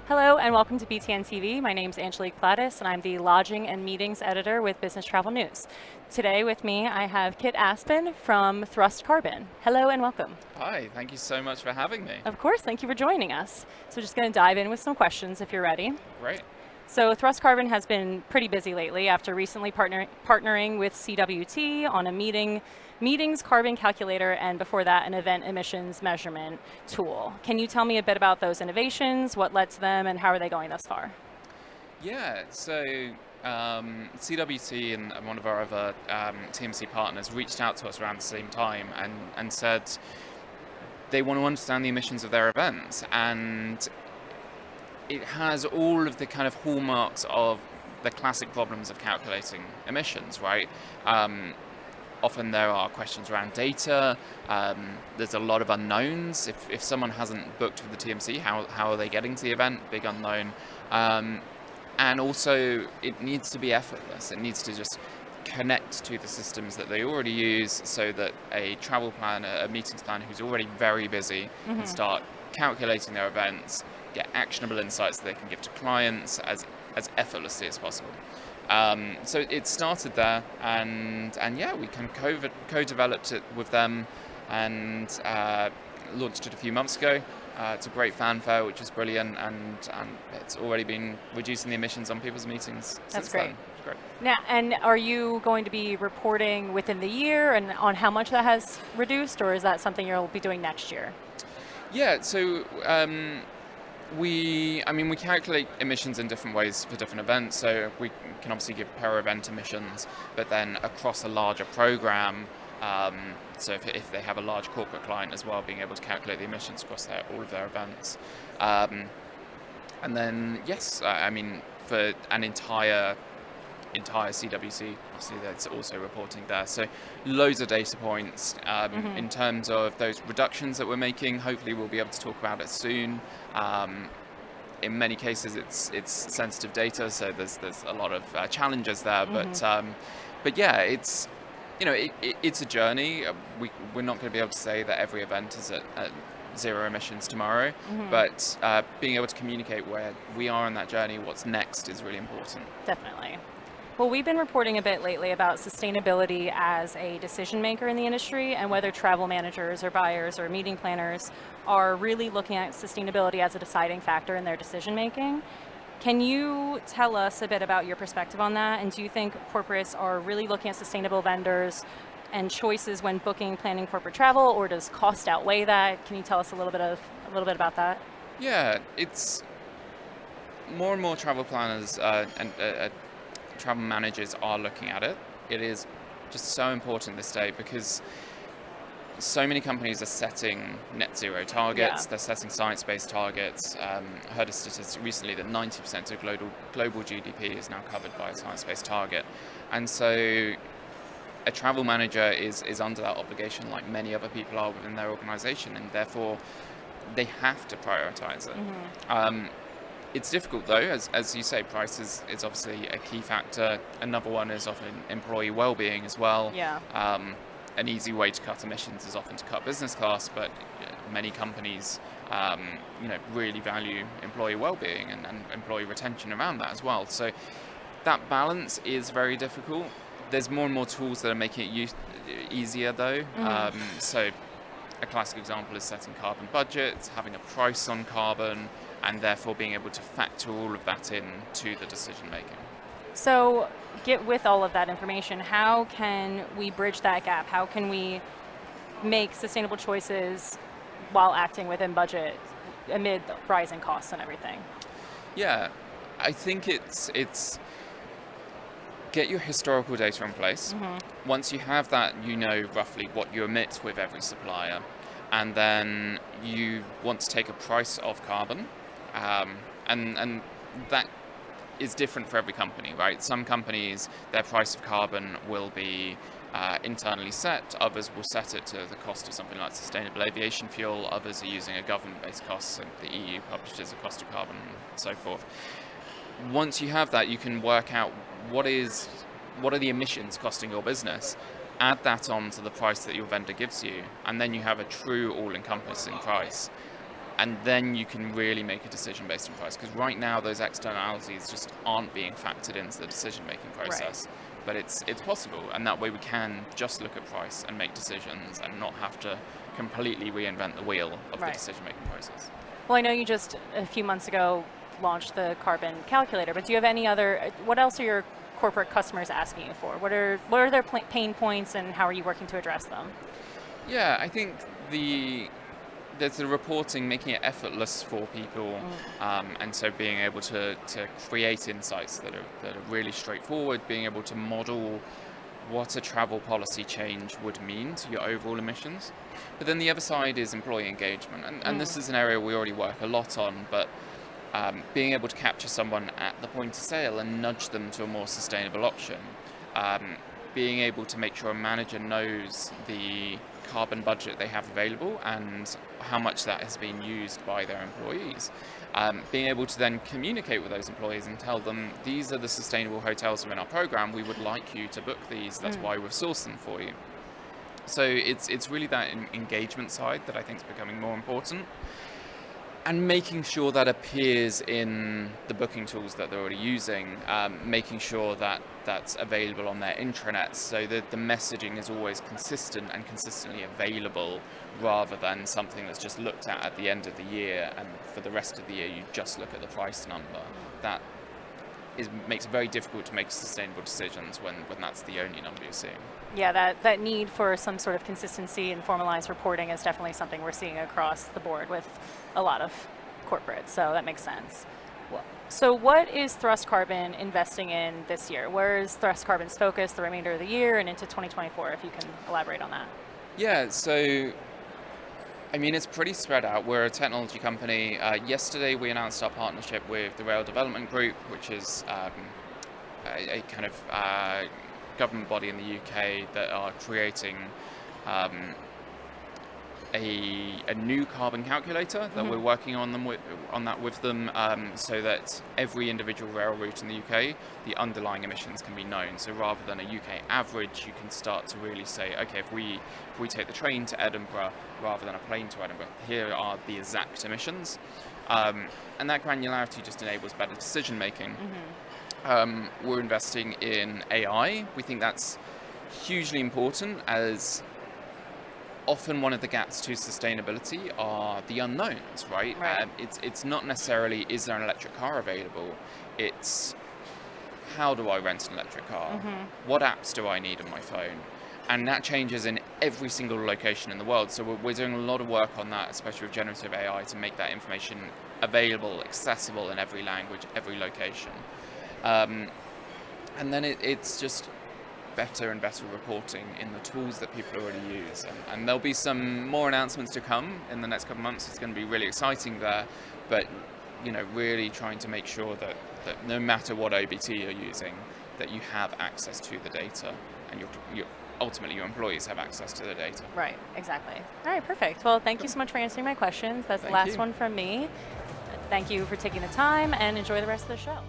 Hello and welcome to BTN TV. My name is Angelique Platas and I'm the Lodging and Meetings Editor with Business Travel News. Today with me I have Kit Aspen from Thrust Carbon. Hello and welcome. Hi, thank you so much for having me. Of course, thank you for joining us. So we're just going to dive in with some questions if you're ready. Great. So Thrust Carbon has been pretty busy lately after recently partnering with CWT on a meetings carbon calculator, and before that an event emissions measurement tool. Can you tell me a bit about those innovations, what led to them, and how are they going thus far? Yeah, so CWT and one of our other TMC partners reached out to us around the same time and said they want to understand the emissions of their events, and it has all of the kind of hallmarks of the classic problems of calculating emissions, right? Often there are questions around data. There's a lot of unknowns. If someone hasn't booked with the TMC, how are they getting to the event? Big unknown. And also, it needs to be effortless. It needs to just connect to the systems that they already use, so that a travel planner, a meetings planner who's already very busy can start calculating their events, get actionable insights that they can give to clients as effortlessly as possible. So it started there, and yeah, we kind of co-developed it with them and launched it a few months ago. It's a great fanfare, which is brilliant, and it's already been reducing the emissions on people's meetings. That's since great. Then. It's great. Now, and are you going to be reporting within the year and on how much that has reduced, or is that something you'll be doing next year? Yeah, so we calculate emissions in different ways for different events. So we can obviously give per event emissions, but then across a larger program. So if they have a large corporate client as well, being able to calculate the emissions across all of their events. And then yes, for an entire CWC, obviously that's also reporting there. So loads of data points in terms of those reductions that we're making. Hopefully we'll be able to talk about it soon. In many cases it's sensitive data, so there's a lot of challenges there. But yeah, it's it's a journey. We're not going to be able to say that every event is at zero emissions tomorrow, but being able to communicate where we are on that journey, what's next, is really important. Definitely. Well, we've been reporting a bit lately about sustainability as a decision maker in the industry, and whether travel managers or buyers or meeting planners are really looking at sustainability as a deciding factor in their decision making. Can you tell us a bit about your perspective on that? And do you think corporates are really looking at sustainable vendors and choices when booking, planning corporate travel, or does cost outweigh that? Can you tell us a little bit about that? Yeah, it's more and more travel planners and travel managers are looking at it. It is just so important this day because so many companies are setting net zero targets. Yeah. They're setting science-based targets. I heard a statistic recently that 90% of global GDP is now covered by a science-based target. And so a travel manager is under that obligation, like many other people are within their organization, and therefore they have to prioritize it. It's difficult though, as you say, price is obviously a key factor. Another one is often employee well-being as well. Yeah. An easy way to cut emissions is often to cut business class, but many companies really value employee well-being and employee retention around that as well. So that balance is very difficult. There's more and more tools that are making it easier though. So a classic example is setting carbon budgets, having a price on carbon, and therefore being able to factor all of that in to the decision making. So, get with all of that information, how can we bridge that gap? How can we make sustainable choices while acting within budget amid the rising costs and everything? Yeah, I think it's get your historical data in place. Once you have that, you know roughly what you emit with every supplier, and then you want to take a price of carbon, and that is different for every company, right? Some companies, their price of carbon will be internally set. Others will set it to the cost of something like sustainable aviation fuel. Others are using a government-based cost, and the EU publishes a cost of carbon and so forth. Once you have that, you can work out what are the emissions costing your business, add that on to the price that your vendor gives you, and then you have a true all-encompassing price. and then you can really make a decision based on price. Because right now, those externalities just aren't being factored into the decision-making process. Right. But it's possible, and that way we can just look at price and make decisions and not have to completely reinvent the wheel of the Right. decision-making process. Well, I know you just a few months ago launched the carbon calculator, but do you have any other? What else are your corporate customers asking you for? What are their pain points, and how are you working to address them? Yeah, I think there's the reporting, making it effortless for people, and so being able to create insights that are really straightforward, being able to model what a travel policy change would mean to your overall emissions. But then the other side is employee engagement, and this is an area we already work a lot on, but being able to capture someone at the point of sale and nudge them to a more sustainable option. Being able to make sure a manager knows the carbon budget they have available and how much that has been used by their employees. Being able to then communicate with those employees and tell them, these are the sustainable hotels within our program, we would like you to book these, that's why we've sourced them for you. So it's really that engagement side that I think is becoming more important. And making sure that appears in the booking tools that they're already using, making sure that that's available on their intranets so that the messaging is always consistent and consistently available, rather than something that's just looked at the end of the year, and for the rest of the year you just look at the price number. That makes it very difficult to make sustainable decisions when that's the only number you're seeing. Yeah, that need for some sort of consistency and formalized reporting is definitely something we're seeing across the board with a lot of corporates, so that makes sense. So what is Thrust Carbon investing in this year? Where is Thrust Carbon's focus the remainder of the year and into 2024, if you can elaborate on that? Yeah, so I mean, it's pretty spread out. We're a technology company. Yesterday we announced our partnership with the Rail Development Group, which is a kind of government body in the UK that are creating a new carbon calculator that we're working on that with them, so that every individual rail route in the UK, the underlying emissions can be known. So rather than a UK average, you can start to really say, okay, if we take the train to Edinburgh rather than a plane to Edinburgh, here are the exact emissions, and that granularity just enables better decision making. We're investing in AI. We think that's hugely important, as often one of the gaps to sustainability are the unknowns, right? Right. It's not necessarily, is there an electric car available? It's, how do I rent an electric car? What apps do I need on my phone? And that changes in every single location in the world. So we're doing a lot of work on that, especially with generative AI, to make that information available, accessible in every language, every location. And then it's just better and better reporting in the tools that people already use. And there'll be some more announcements to come in the next couple of months. It's going to be really exciting there. But, really trying to make sure that no matter what OBT you're using, that you have access to the data, and ultimately your employees have access to the data. Right, exactly. All right, perfect. Well, thank you so much for answering my questions. That's the last one from me. Thank you for taking the time, and enjoy the rest of the show.